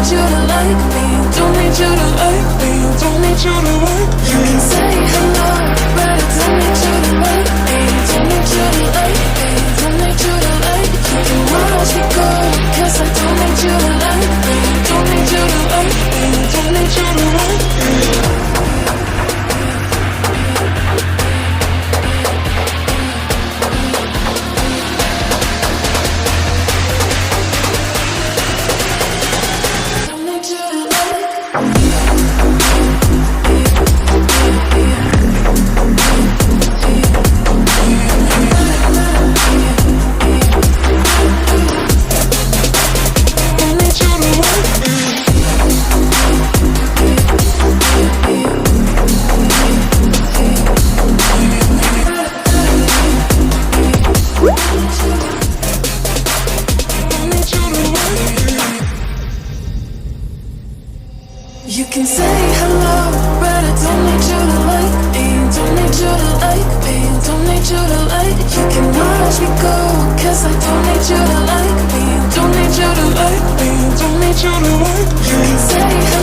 need you to like me, don't need you to like me, don't need you to like me. You can say hello, but I don't need you to like me, don't need you to like me, don't need you to like me. You can watch me go, cause I don't need you to like me, don't need you to like me, don't need you to like me. You can say hello, but I don't need you to like me, don't need you to like me, don't need you to like me. You can watch me go, cause I don't need you to like me, don't need you to like me, don't need you to like me. You can say